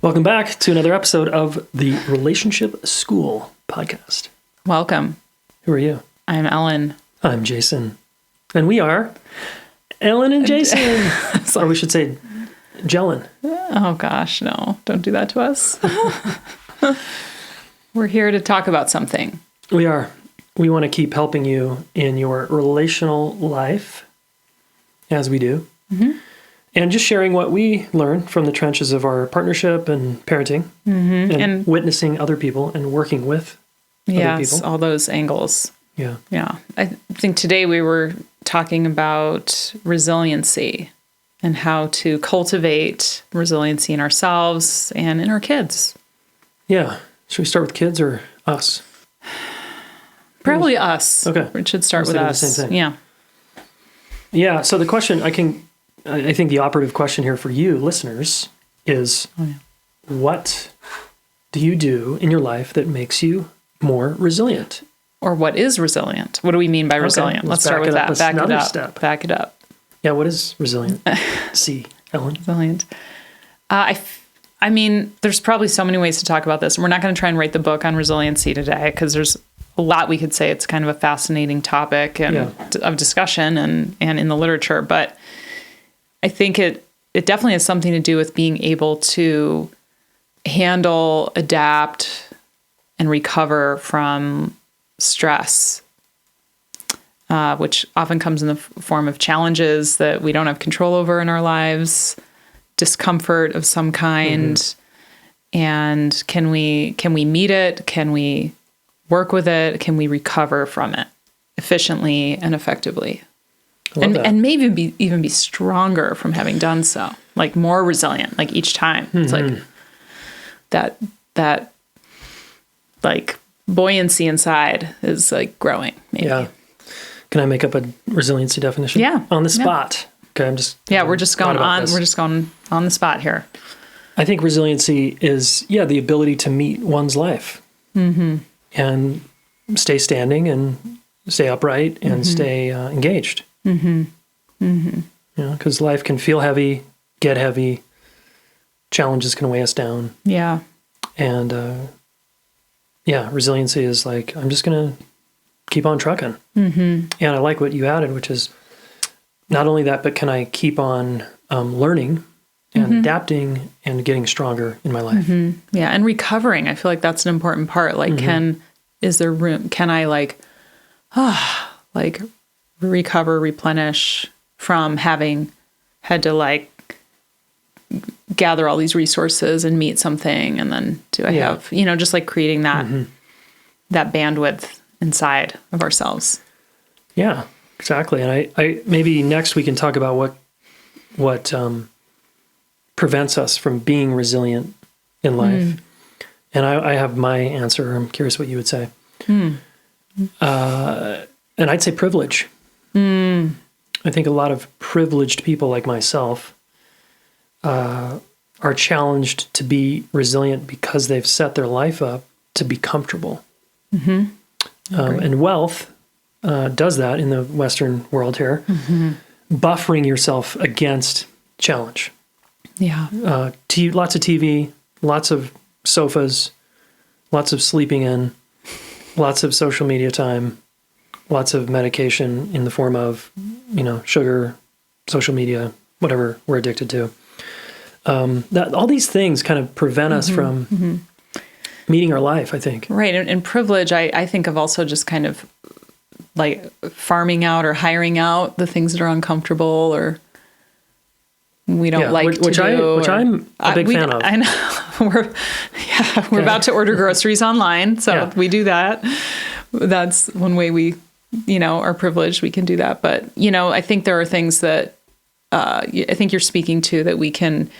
Welcome back to another episode of the Relationship School podcast. Welcome. Who are you? I'm Ellen. I'm Jayson. And we are Ellen and Jayson. Or we should say Jellin. Oh gosh, no. Don't do that to us. We're here to talk about something. We are. We want to keep helping you in your relational life, as we do. Mm-hmm. And just sharing what we learn from the trenches of our partnership and parenting and witnessing other people and working with other people. All those angles. Yeah. Yeah. I think today we were talking about resiliency and how to cultivate resiliency in ourselves and in our kids. Yeah. Should we start with kids or us? Probably us. Okay. We should start with us. The same thing. Yeah. Yeah. So the question I think the operative question here for you listeners is, what do you do in your life that makes you more resilient? Or what is resilient? What do we mean by resilient? Let's start with that. Back it up. Yeah, what is resilient? C, Ellen. Resilient. I mean, there's probably so many ways to talk about this. And we're not going to try and write the book on resiliency today because there's a lot we could say. It's kind of a fascinating topic of discussion and in the literature. But I think it definitely has something to do with being able to handle, adapt, and recover from stress, which often comes in the form of challenges that we don't have control over in our lives, discomfort of some kind. And can we meet it? Can we work with it? Can we recover from it efficiently and effectively? And maybe even be stronger from having done so, like more resilient, like each time. It's like that like buoyancy inside is like growing. Maybe. Yeah. Can I make up a resiliency definition? Yeah. On the spot. Okay. We're just going on the spot here. I think resiliency is, the ability to meet one's life and stay standing and stay upright and stay engaged. Because life can feel heavy, get heavy. Challenges can weigh us down. Yeah. And resiliency is like, I'm just going to keep on trucking. And I like what you added, which is not only that, but can I keep on learning and adapting and getting stronger in my life? Yeah, and recovering. I feel like that's an important part. Like, is there room? Can I recover, replenish from having had to gather all these resources and meet something, and then do I have, just like creating that that bandwidth inside of ourselves. Yeah, exactly. And I maybe next we can talk about what prevents us from being resilient in life. And I have my answer. I'm curious what you would say. And I'd say privilege. I think a lot of privileged people like myself are challenged to be resilient because they've set their life up to be comfortable. And wealth does that in the Western world here, buffering yourself against challenge. Yeah. Lots of TV, lots of sofas, lots of sleeping in, lots of social media time, lots of medication in the form of, sugar, social media, whatever we're addicted to. All these things kind of prevent us from meeting our life, I think. Right. And privilege, I think of also just kind of like farming out or hiring out the things that are uncomfortable or we don't like which to do. Which I'm a big fan of. I know. We're about to order groceries online, so we do that. That's one way we, are privileged. We can do that. But, I think there are things that I think you're speaking to that we can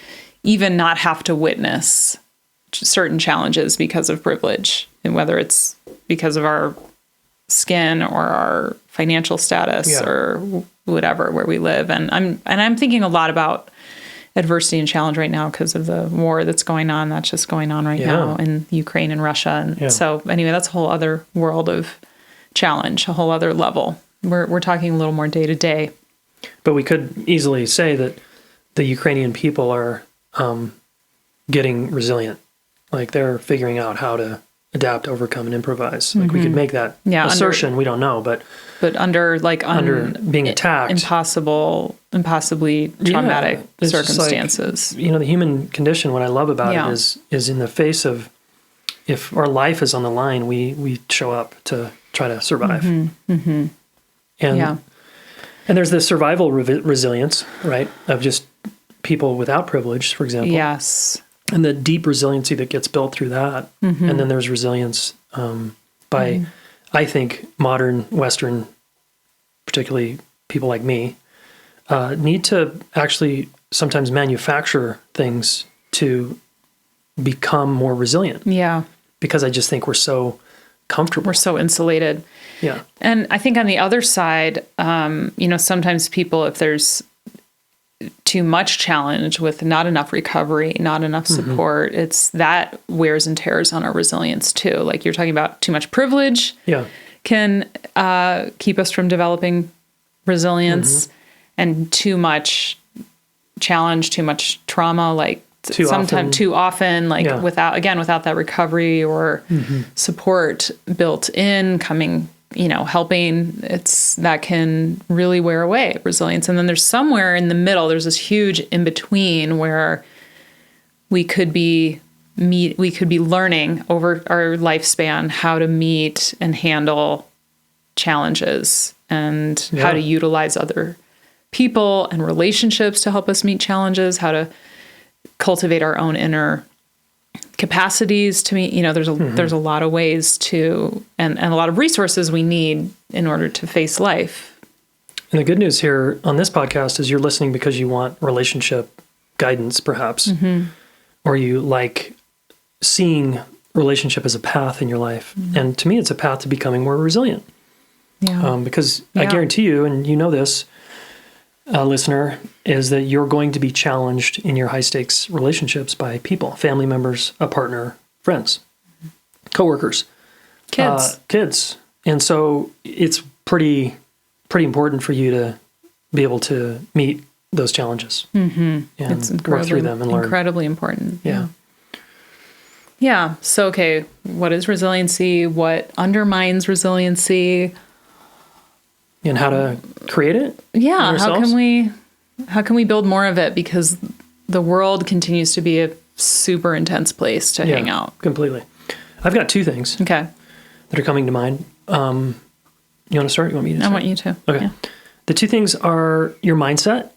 even not have to witness certain challenges because of privilege, and whether it's because of our skin or our financial status or whatever, where we live. And I'm thinking a lot about adversity and challenge right now because of the war that's going on. That's just going on right now in Ukraine and Russia. And so anyway, that's a whole other world of challenge, a whole other level. We're talking a little more day to day. But we could easily say that the Ukrainian people are getting resilient. Like they're figuring out how to adapt, overcome, and improvise. Like we could make that assertion. We don't know, but under being attacked, impossibly traumatic circumstances. Like, the human condition. What I love about it is in the face of, if our life is on the line, we show up to try to survive. And there's this survival resilience, right? Of just people without privilege, for example. Yes. And the deep resiliency that gets built through that. And then there's resilience by, I think, modern Western, particularly people like me, need to actually sometimes manufacture things to become more resilient. Yeah. Because I just think we're so comfortable. We're so insulated. Yeah. And I think on the other side, sometimes people, if there's too much challenge with not enough recovery, not enough support, it's that wears and tears on our resilience too. Like you're talking about too much privilege can keep us from developing resilience, and too much challenge, too much trauma, like sometimes too often, like without that recovery or support built in, coming, helping, that can really wear away resilience. And then there's somewhere in the middle, there's this huge in between where we could be learning over our lifespan how to meet and handle challenges and how to utilize other people and relationships to help us meet challenges, how to cultivate our own inner capacities to meet, there's a lot of ways to, and a lot of resources we need in order to face life. And the good news here on this podcast is you're listening because you want relationship guidance, perhaps, or you like seeing relationship as a path in your life. And to me, it's a path to becoming more resilient. Yeah. Because I guarantee you, and you know this, listener, is that you're going to be challenged in your high stakes relationships by people, family members, a partner, friends, coworkers, kids. And so it's pretty important for you to be able to meet those challenges and work through them and learn. Incredibly important. Yeah. So, okay, what is resiliency? What undermines resiliency? And how to create it? Yeah. How can we build more of it? Because the world continues to be a super intense place to hang out. Completely. I've got two things that are coming to mind. You want to start? You want me to start? I want you to. Okay. Yeah. The two things are your mindset,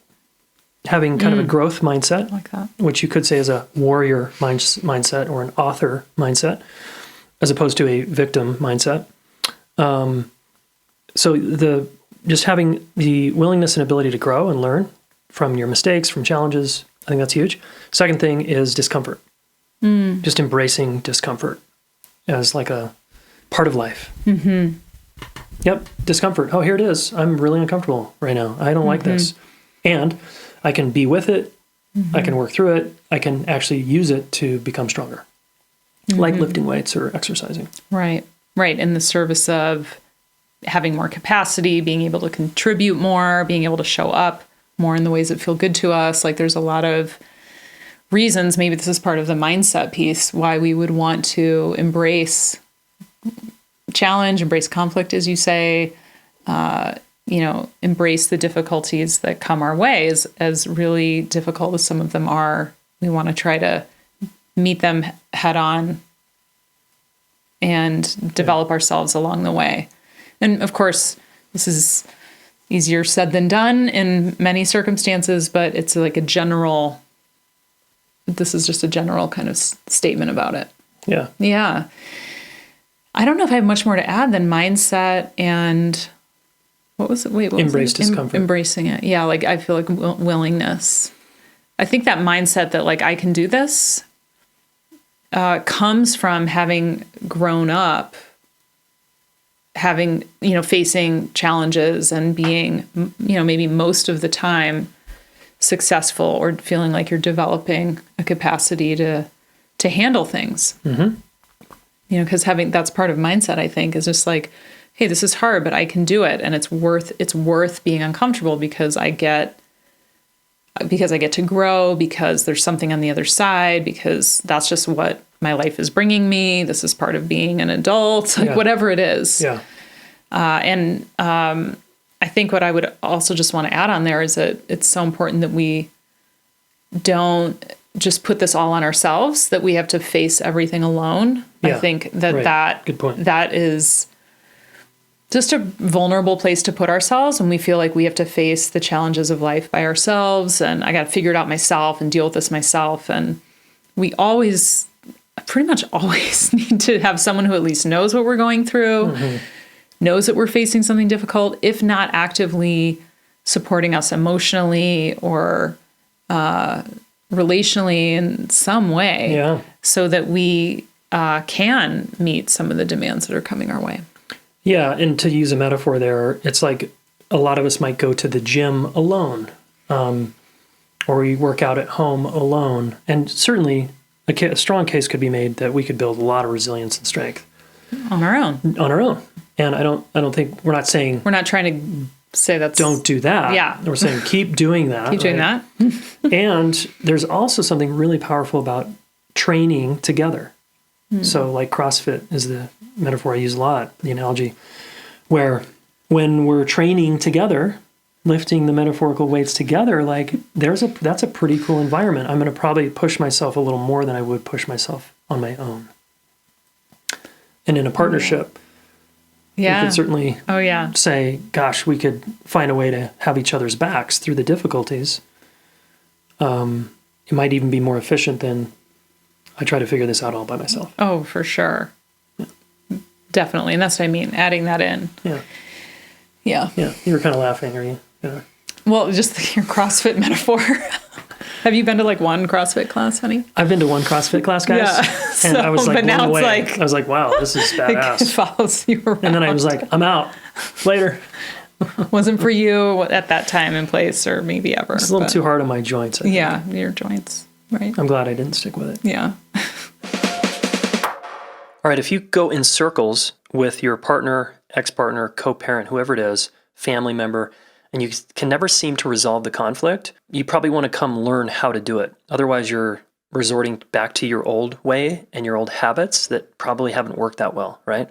having kind of a growth mindset, like that, which you could say is a warrior mindset or an author mindset, as opposed to a victim mindset. So just having the willingness and ability to grow and learn from your mistakes, from challenges, I think that's huge. Second thing is discomfort. Just embracing discomfort as like a part of life. Yep, discomfort. Oh, here it is. I'm really uncomfortable right now. I don't like this. And I can be with it. I can work through it. I can actually use it to become stronger, like lifting weights or exercising. Right. In the service of having more capacity, being able to contribute more, being able to show up more in the ways that feel good to us. Like there's a lot of reasons, maybe this is part of the mindset piece, why we would want to embrace challenge, embrace conflict, as you say, embrace the difficulties that come our way, as really difficult as some of them are. We want to try to meet them head on and develop ourselves along the way. And of course, this is easier said than done in many circumstances, but it's like this is just a general kind of statement about it. Yeah. Yeah. I don't know if I have much more to add than mindset and what was it? Wait, what embrace was it? Discomfort. Embracing it. Yeah. Like I feel like willingness. I think that mindset that like I can do this comes from having grown up, having, facing challenges and being, maybe most of the time successful or feeling like you're developing a capacity to handle things. Because that's part of mindset, I think, is just like, hey, this is hard, but I can do it. And it's worth being uncomfortable because I get because I get to grow, because there's something on the other side, because that's just what my life is bringing me. This is part of being an adult, like whatever it is. Yeah. I think what I would also just want to add on there is that it's so important that we don't just put this all on ourselves, that we have to face everything alone. Yeah. I think that Good point. that is just a vulnerable place to put ourselves when we feel like we have to face the challenges of life by ourselves, and I got to figure it out myself and deal with this myself. And we pretty much always need to have someone who at least knows what we're going through, knows that we're facing something difficult, if not actively supporting us emotionally or relationally in some way, so that we can meet some of the demands that are coming our way. Yeah, and to use a metaphor there, it's like a lot of us might go to the gym alone, or we work out at home alone. And certainly a strong case could be made that we could build a lot of resilience and strength on our own. And I don't think we're not trying to say that's don't do that. Yeah. We're saying keep doing that. Keep doing that. And there's also something really powerful about training together. So like CrossFit is the metaphor I use a lot, the analogy, where when we're training together, lifting the metaphorical weights together, like that's a pretty cool environment. I'm going to probably push myself a little more than I would push myself on my own. And in a partnership, we could certainly say, gosh, we could find a way to have each other's backs through the difficulties. It might even be more efficient than I try to figure this out all by myself. Oh, for sure. Yeah. Definitely. And that's what I mean, adding that in. Yeah. Yeah. Yeah. You were kind of laughing, are you? Yeah. Well, just your CrossFit metaphor. Have you been to like one CrossFit class, honey? I've been to one CrossFit class, guys. Yeah. And I was like, but now blown it's away. like, I was like, wow, this is badass. It follows you around. And then I was like, I'm out. Later. Wasn't for you at that time and place, or maybe ever. It's a little too hard on my joints, I think. Yeah, your joints. Right. I'm glad I didn't stick with it. Yeah. All right. If you go in circles with your partner, ex-partner, co-parent, whoever it is, family member, and you can never seem to resolve the conflict, you probably want to come learn how to do it. Otherwise, you're resorting back to your old way and your old habits that probably haven't worked that well, right?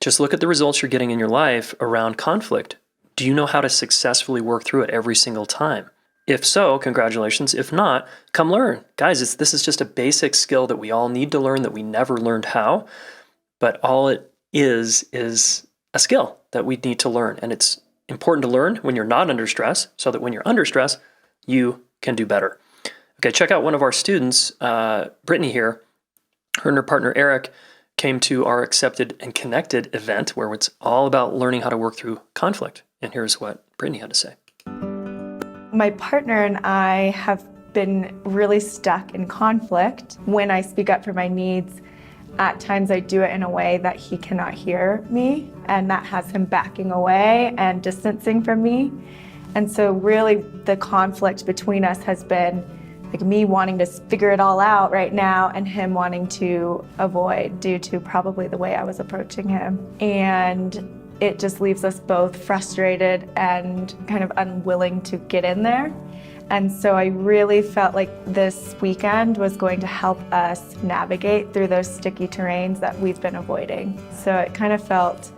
Just look at the results you're getting in your life around conflict. Do you know how to successfully work through it every single time? If so, congratulations. If not, come learn. Guys, this is just a basic skill that we all need to learn that we never learned how, but all it is a skill that we need to learn. And it's important to learn when you're not under stress so that when you're under stress, you can do better. Okay, check out one of our students, Brittany here. Her and her partner, Eric, came to our Accepted and Connected event where it's all about learning how to work through conflict. And here's what Brittany had to say. My partner and I have been really stuck in conflict. When I speak up for my needs, at times I do it in a way that he cannot hear me, and that has him backing away and distancing from me. And so really the conflict between us has been like me wanting to figure it all out right now and him wanting to avoid due to probably the way I was approaching him. And it just leaves us both frustrated and kind of unwilling to get in there. And so I really felt like this weekend was going to help us navigate through those sticky terrains that we've been avoiding. So it kind of felt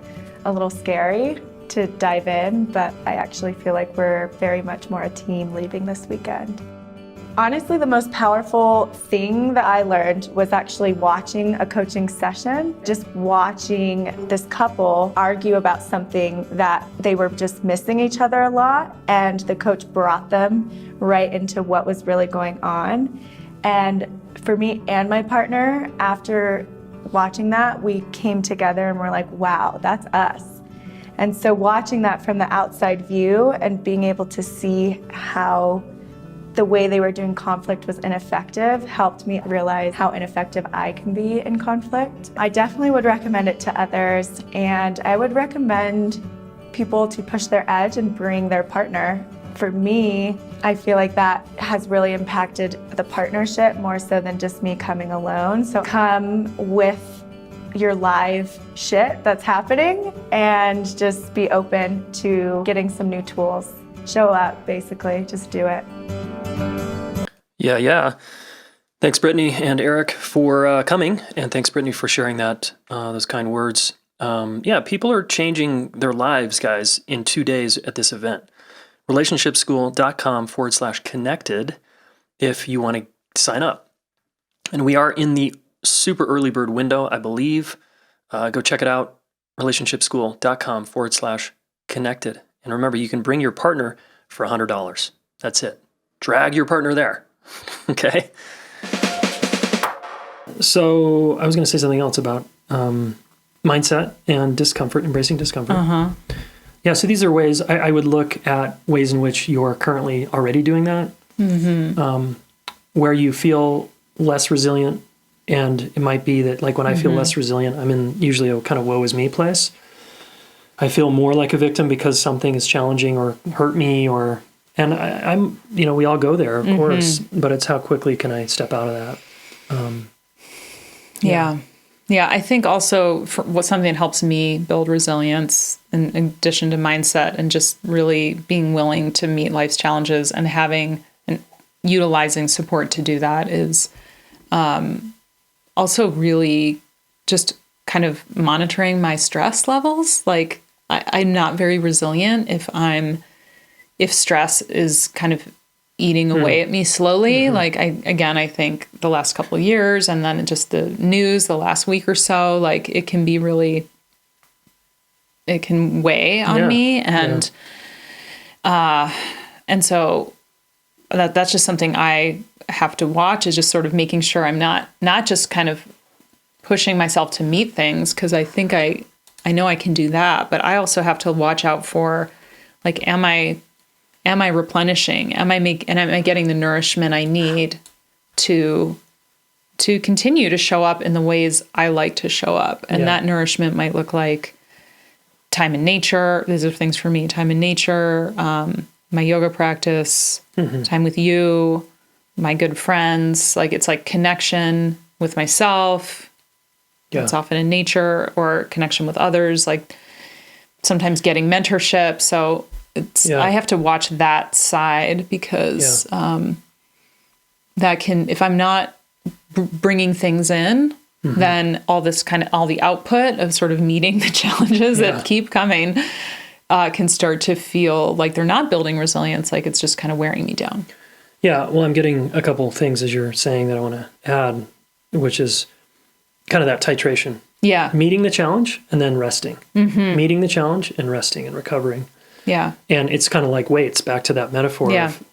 a little scary to dive in, but I actually feel like we're very much more a team leaving this weekend. Honestly, the most powerful thing that I learned was actually watching a coaching session, just watching this couple argue about something that they were just missing each other a lot, and the coach brought them right into what was really going on. And for me and my partner, after watching that, we came together and we're like, wow, that's us. And so watching that from the outside view and being able to see how the way they were doing conflict was ineffective helped me realize how ineffective I can be in conflict. I definitely would recommend it to others, and I would recommend people to push their edge and bring their partner. For me, I feel like that has really impacted the partnership more so than just me coming alone. So come with your live shit that's happening and just be open to getting some new tools. Show up, basically, just do it. Yeah. Thanks, Brittany and Eric, for coming, and thanks, Brittany, for sharing those kind words. People are changing their lives, guys, in 2 days at this event. relationshipschool.com/connected if you want to sign up. And we are in the super early bird window, I believe. Go check it out, relationshipschool.com/connected. And remember, you can bring your partner for $100. That's it. Drag your partner there. Okay? So I was going to say something else about mindset and discomfort, embracing discomfort. Yeah, so these are ways I would look at ways in which you're currently already doing that, where you feel less resilient. And it might be that, like, when I feel less resilient, I'm in usually a kind of woe is me place. I feel more like a victim because something is challenging or hurt me, and I'm, we all go there, of course, but it's how quickly can I step out of that? Yeah. I think also something that helps me build resilience in addition to mindset and just really being willing to meet life's challenges and having and utilizing support to do that is also really just kind of monitoring my stress levels. Like I'm not very resilient if stress is kind of eating away at me slowly. Like I think the last couple of years and then just the news the last week or so, like it can weigh on me. And so that's just something I have to watch, is just sort of making sure I'm not just kind of pushing myself to meet things, because I think I know I can do that, but I also have to watch out for, like, am I replenishing? Am I getting the nourishment I need to continue to show up in the ways I like to show up? And that nourishment might look like time in nature. These are things for me: time in nature, my yoga practice, time with you, my good friends. Like, it's like connection with myself. It's often in nature, or connection with others, like sometimes getting mentorship. So I have to watch that side, because that can, if I'm not bringing things in, then all the output of sort of meeting the challenges that keep coming can start to feel like they're not building resilience, like it's just kind of wearing me down. Yeah, well, I'm getting a couple of things as you're saying that I want to add, which is kind of that titration. Yeah. Meeting the challenge and then resting. Meeting the challenge and resting and recovering. Yeah. And it's kind of like weights, back to that metaphor of,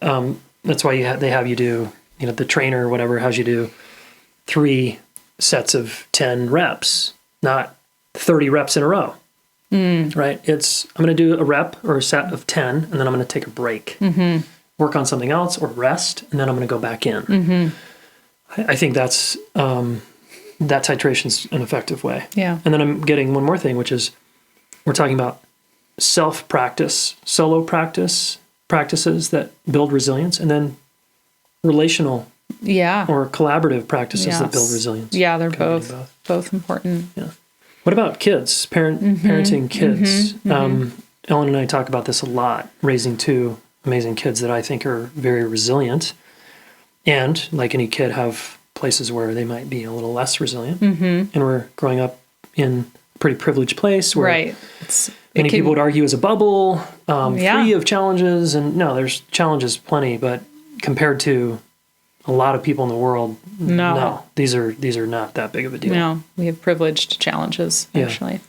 that's why they have you do, the trainer or whatever has you do 3 sets of 10 reps, not 30 reps in a row. Right? I'm going to do a rep or a set of 10, and then I'm going to take a break, work on something else, or rest, and then I'm going to go back in. I think that's, that titration's an effective way. Yeah. And then I'm getting one more thing, which is we're talking about self-practice, solo practices that build resilience, and then relational or collaborative practices that build resilience. Yeah, they're both important. Yeah. What about kids, parenting kids? Ellen and I talk about this a lot, raising 2 amazing kids that I think are very resilient, and like any kid have places where they might be a little less resilient. And we're growing up in a pretty privileged place where many people would argue is a bubble, free of challenges. And no, there's challenges plenty, but compared to a lot of people in the world, no, these are not that big of a deal. No, we have privileged challenges, actually.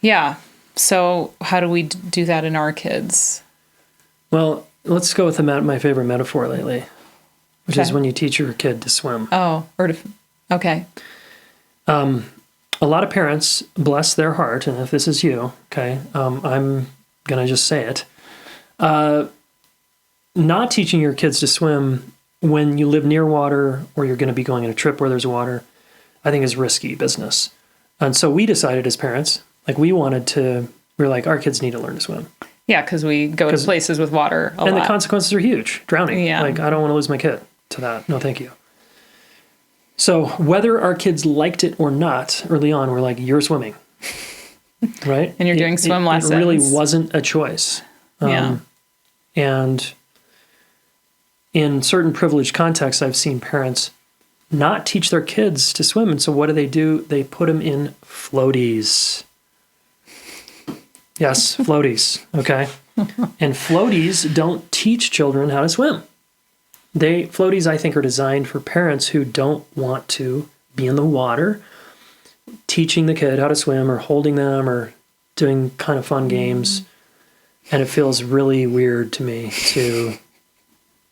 Yeah. So how do we do that in our kids? Well, let's go with my favorite metaphor lately, which is when you teach your kid to swim. Okay. A lot of parents, bless their heart, and if this is you, I'm going to just say it, not teaching your kids to swim when you live near water or you're going to be going on a trip where there's water, I think is risky business. And so we decided as parents, we were like, our kids need to learn to swim. Yeah, because we go to places with water a lot. And the consequences are huge. Drowning. Yeah. I don't want to lose my kid to that. No, thank you. So whether our kids liked it or not, early on, we're like, you're swimming, right? And you're doing swim lessons. It really wasn't a choice. And in certain privileged contexts, I've seen parents not teach their kids to swim. And so what do? They put them in floaties. Yes, floaties. Okay. And floaties don't teach children how to swim. Floaties, I think, are designed for parents who don't want to be in the water, teaching the kid how to swim or holding them or doing kind of fun games. And it feels really weird to me to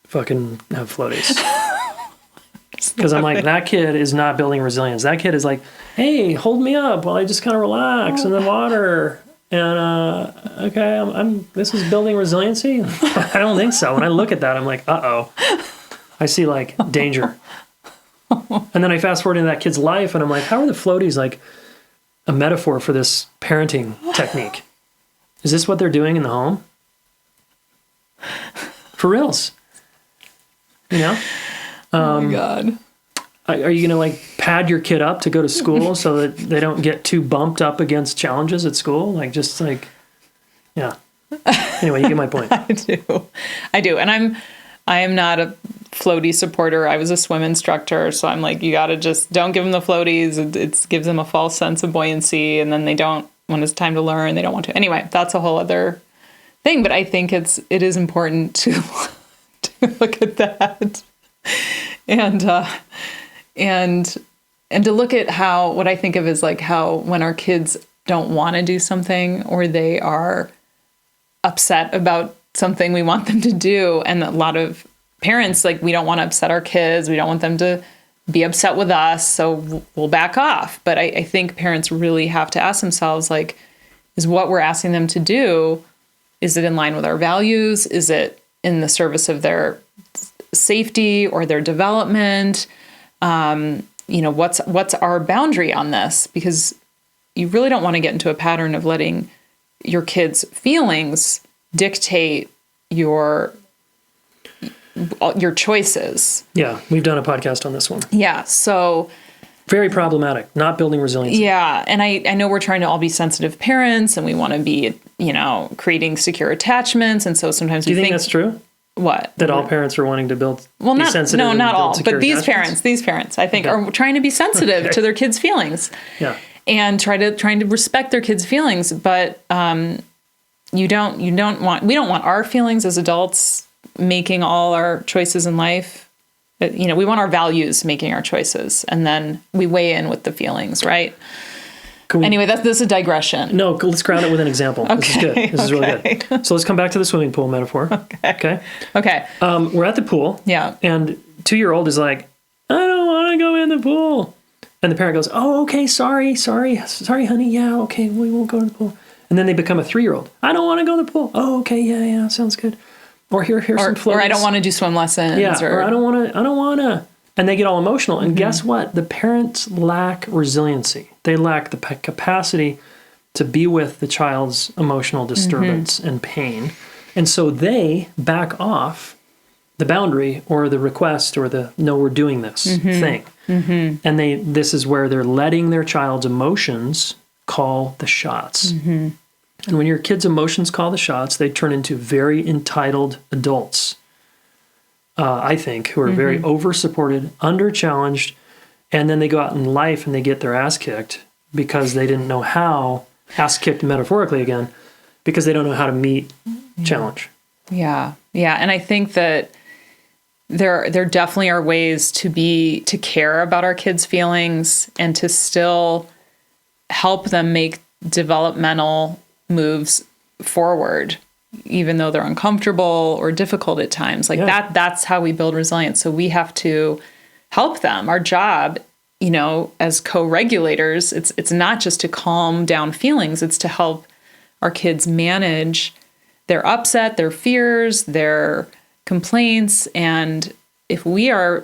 fucking have floaties. Because I'm like, that kid is not building resilience. That kid is like, hey, hold me up while I just kind of relax in the water. And okay, this is building resiliency? I don't think so. When I look at that, I'm like, uh-oh. I see like danger. And then I fast forward into that kid's life and I'm like, how are the floaties like a metaphor for this parenting technique? Is this what they're doing in the home? For reals. You know? Oh my God. Are you going to like pad your kid up to go to school so that they don't get too bumped up against challenges at school? Like, just like, yeah. Anyway, you get my point. I do. And I am not a floaty supporter. I was a swim instructor. So I'm like, you got to just don't give them the floaties. It gives them a false sense of buoyancy. And then they don't, when it's time to learn, they don't want to. Anyway, that's a whole other thing. But I think it is important to look at that. And to look at how, what I think of is like how when our kids don't want to do something or they are upset about something we want them to do. And a lot of parents, like, we don't want to upset our kids. We don't want them to be upset with us. So we'll back off. But I think parents really have to ask themselves, like, is what we're asking them to do, is it in line with our values? Is it in the service of their safety or their development? What's our boundary on this? Because you really don't want to get into a pattern of letting your kids' feelings dictate your choices. Yeah, we've done a podcast on this one. Yeah, so very problematic, not building resilience. Yeah, and I know we're trying to all be sensitive parents and we want to be, creating secure attachments, and so sometimes do you think that's true? What? That all parents are wanting to be sensitive? No, not all. But these attachments? parents, I think, are trying to be sensitive to their kids' feelings. Yeah. And trying to respect their kids' feelings. But we don't want our feelings as adults making all our choices in life. We want our values making our choices, and then we weigh in with the feelings, right? Anyway, this is a digression. No, let's ground it with an example. Okay. This is good. This is really good. So let's come back to the swimming pool metaphor. Okay. We're at the pool. Yeah. And 2-year-old is like, I don't want to go in the pool. And the parent goes, oh, okay, sorry, honey. Yeah, okay, we won't go to the pool. And then they become a 3-year-old. I don't want to go to the pool. Oh, okay, yeah, sounds good. Or here's some floats. Or I don't want to do swim lessons. Yeah, or I don't want to. And they get all emotional. And guess what? The parents lack resiliency. They lack the capacity to be with the child's emotional disturbance and pain. And so they back off the boundary or the request or the, no, we're doing this thing. And this is where they're letting their child's emotions call the shots. And when your kid's emotions call the shots, they turn into very entitled adults. I think, who are very over-supported, under-challenged, and then they go out in life and they get their ass kicked because they didn't know how, ass kicked metaphorically again, because they don't know how to meet challenge. Yeah. And I think that there definitely are ways to care about our kids' feelings and to still help them make developmental moves forward, even though they're uncomfortable or difficult at times. That's how we build resilience. So we have to help them. Our job, as co-regulators, it's not just to calm down feelings, it's to help our kids manage their upset, their fears, their complaints. And if we are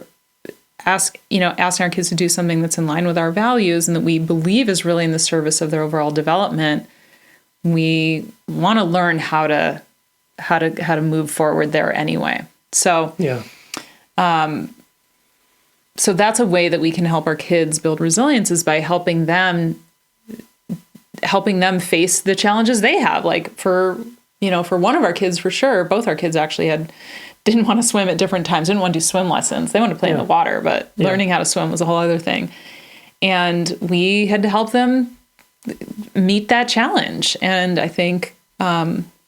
asking our kids to do something that's in line with our values and that we believe is really in the service of their overall development, we want to learn how to move forward there anyway. So so that's a way that we can help our kids build resilience, is by helping them face the challenges they have. Like for one of our kids, for sure, both our kids actually had didn't want to swim at different times, didn't want to do swim lessons. They wanted to play in the water, but learning how to swim was a whole other thing. And we had to help them meet that challenge. And I think...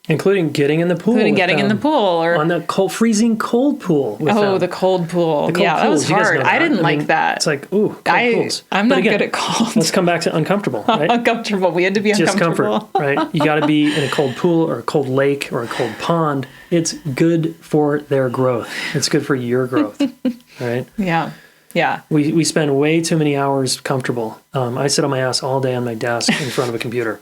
including getting in the pool. Or on the freezing cold pool. The cold pool. That was hard. I didn't like that. It's like, ooh, cold pools. I'm not good at cold. Let's come back to uncomfortable, right? Uncomfortable. We had to be uncomfortable. Discomfort, right? You got to be in a cold pool or a cold lake or a cold pond. It's good for their growth. It's good for your growth, right? Yeah. Yeah. We spend way too many hours comfortable. I sit on my ass all day on my desk in front of a computer.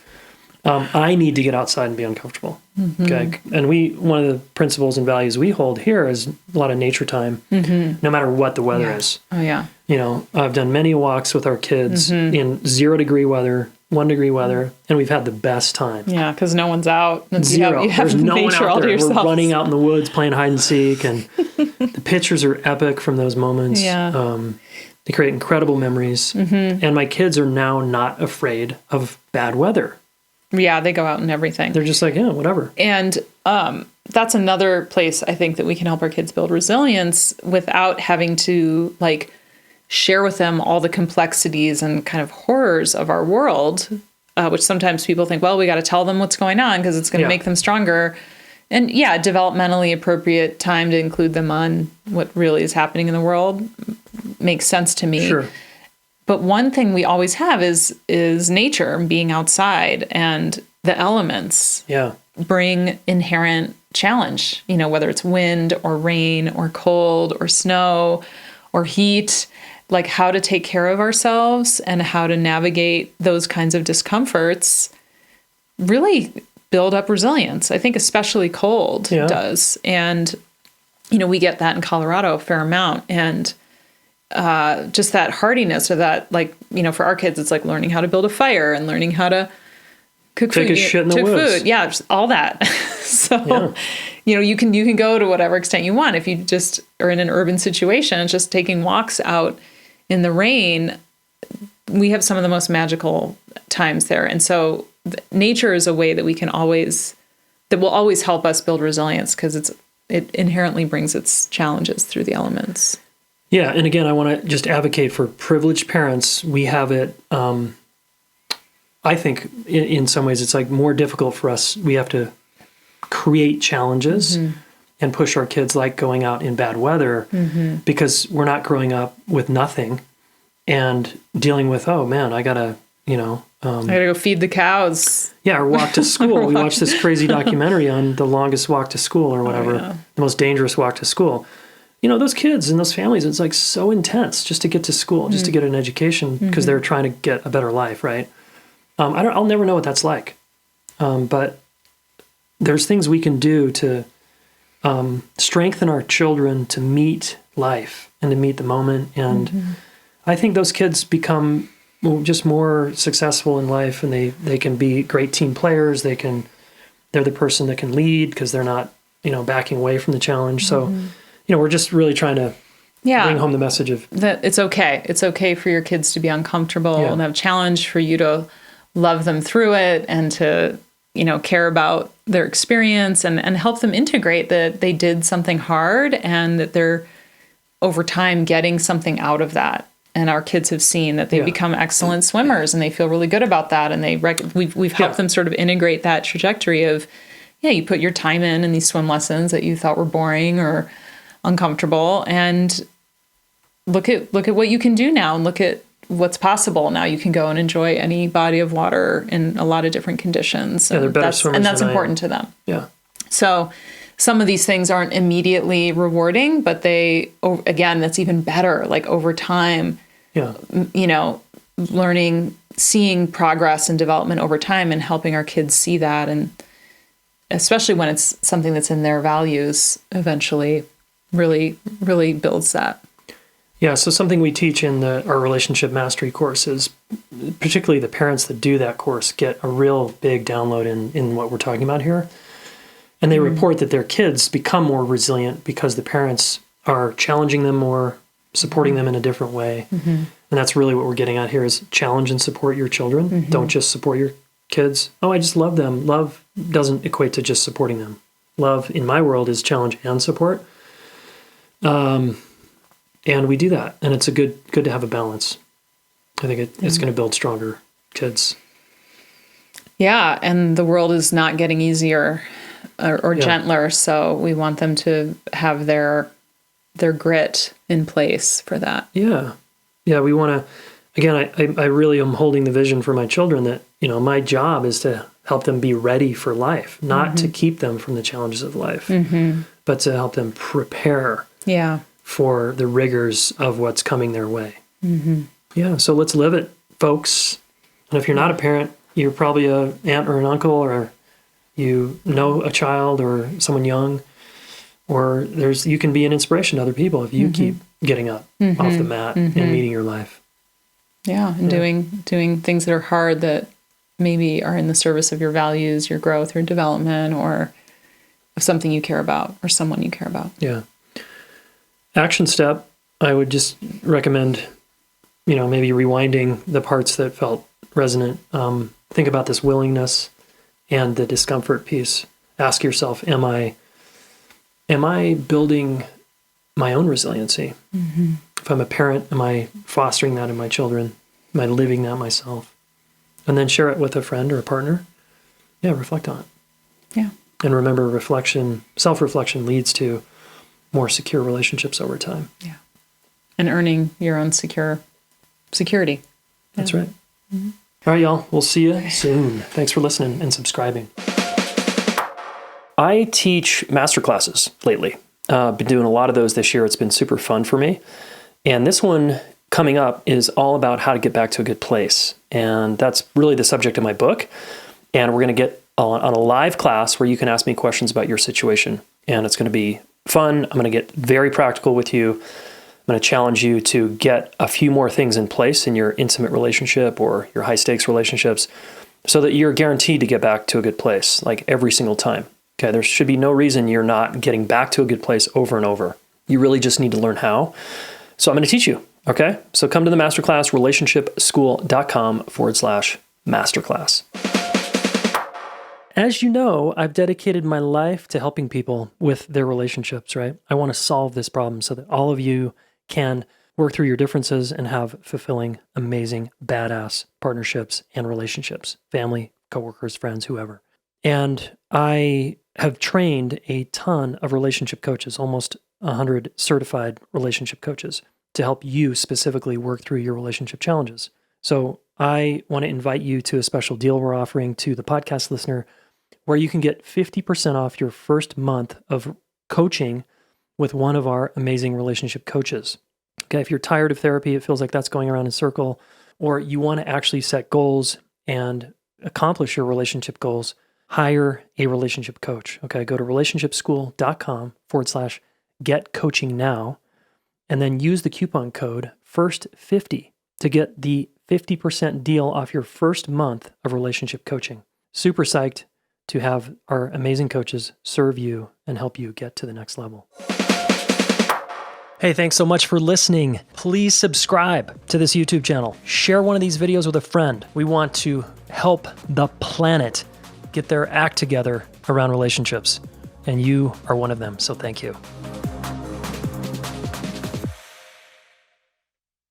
I need to get outside and be uncomfortable. Okay. And one of the principles and values we hold here is a lot of nature time, no matter what the weather is. Oh, yeah. I've done many walks with our kids in 0-degree weather, 1-degree weather, and we've had the best time. Yeah, because no one's out. Zero. You have There's no one out there. We're running out in the woods playing hide and seek, and the pictures are epic from those moments. Yeah. They create incredible memories. And my kids are now not afraid of bad weather. Yeah, they go out and everything. They're just like, yeah, whatever. And that's another place I think that we can help our kids build resilience without having to share with them all the complexities and kind of horrors of our world, which sometimes people think, well, we got to tell them what's going on because it's going to make them stronger. And developmentally appropriate time to include them on what really is happening in the world makes sense to me. Sure. But one thing we always have is nature, being outside, and the elements bring inherent challenge, whether it's wind or rain or cold or snow or heat, like how to take care of ourselves and how to navigate those kinds of discomforts really build up resilience. I think especially cold does. And, we get that in Colorado a fair amount. And just that hardiness or that, for our kids, it's like learning how to build a fire and learning how to cook Take food. a shit in the woods. Food. Yeah, just all that. So, you can go to whatever extent you want. If you just are in an urban situation, it's just taking walks out in the rain. We have some of the most magical times there. And so nature is a way that that will always help us build resilience because it inherently brings its challenges through the elements. Yeah, and again, I want to just advocate for privileged parents. We have it, I think, in some ways, it's more difficult for us. We have to create challenges and push our kids, like going out in bad weather, because we're not growing up with nothing and dealing with, oh man, I gotta, I gotta go feed the cows. Yeah, or walk to school. We watched this crazy documentary on the longest walk to school or whatever, the most dangerous walk to school. Those kids and those families, it's so intense just to get to school, just to get an education because they're trying to get a better life, right? I'll never know what that's like. But there's things we can do to strengthen our children to meet life and to meet the moment. And I think those kids become just more successful in life, and they can be great team players. They're the person that can lead because they're not, backing away from the challenge. So, we're just really trying to bring home the message of that it's okay. It's okay for your kids to be uncomfortable and have a challenge, for you to love them through it and to, care about their experience and help them integrate that they did something hard and that they're over time getting something out of that. And our kids have seen that they become excellent swimmers and they feel really good about that. And we've helped them sort of integrate that trajectory of, you put your time in these swim lessons that you thought were boring or uncomfortable, and look at what you can do now and look at what's possible. Now you can go and enjoy any body of water in a lot of different conditions. They're better swimmers and that's than important to them. Yeah. So some of these things aren't immediately rewarding, but again, that's even better. Over time, learning, seeing progress and development over time and helping our kids see that. And especially when it's something that's in their values, eventually really, really builds that. Yeah, so something we teach in our relationship mastery course is, particularly the parents that do that course get a real big download in what we're talking about here. And they report that their kids become more resilient because the parents are challenging them more, supporting them in a different way. And that's really what we're getting at here is challenge and support your children. Don't just support your kids. Oh, I just love them. Love doesn't equate to just supporting them. Love, in my world, is challenge and support. And we do that. And it's good to have a balance. I think it's going to build stronger kids. Yeah. And the world is not getting easier or gentler. So we want them to have their grit in place for that. Yeah. Yeah. We want to, again, I really am holding the vision for my children that, my job is to help them be ready for life, not to keep them from the challenges of life, but to help them prepare for the rigors of what's coming their way. Yeah. So let's live it, folks. And if you're not a parent, you're probably an aunt or an uncle, or you know a child or someone young, or you can be an inspiration to other people if you keep getting up off the mat and meeting your life. Yeah, and doing things that are hard that maybe are in the service of your values, your growth, your development, or of something you care about or someone you care about. Yeah. Action step, I would just recommend, maybe rewinding the parts that felt resonant. Think about this willingness and the discomfort piece. Ask yourself, am I building my own resiliency? If I'm a parent, am I fostering that in my children? Am I living that myself? And then share it with a friend or a partner. Yeah, reflect on it. Yeah. And remember, self-reflection leads to more secure relationships over time. Yeah. And earning your own security. That's right. All right, y'all. We'll see you soon. Thanks for listening and subscribing. I teach masterclasses lately. Been doing a lot of those this year. It's been super fun for me. And this one coming up is all about how to get back to a good place. And that's really the subject of my book. And we're going to get on a live class where you can ask me questions about your situation. And it's going to be fun. I'm going to get very practical with you. I'm going to challenge you to get a few more things in place in your intimate relationship or your high stakes relationships so that you're guaranteed to get back to a good place, like every single time. Okay, there should be no reason you're not getting back to a good place over and over. You really just need to learn how. So I'm going to teach you. Okay, so come to the masterclass, relationshipschool.com/masterclass. As you know, I've dedicated my life to helping people with their relationships, right? I want to solve this problem so that all of you can work through your differences and have fulfilling, amazing, badass partnerships and relationships, family, coworkers, friends, whoever. And I have trained a ton of relationship coaches, almost 100 certified relationship coaches, to help you specifically work through your relationship challenges. So I want to invite you to a special deal we're offering to the podcast listener where you can get 50% off your first month of coaching with one of our amazing relationship coaches. Okay, if you're tired of therapy, it feels like that's going around in a circle, or you want to actually set goals and accomplish your relationship goals, hire a relationship coach. Okay, go to relationshipschool.com/getcoachingnow. And then use the coupon code FIRST50 to get the 50% deal off your first month of relationship coaching. Super psyched to have our amazing coaches serve you and help you get to the next level. Hey, thanks so much for listening. Please subscribe to this YouTube channel. Share one of these videos with a friend. We want to help the planet get their act together around relationships. And you are one of them, so thank you.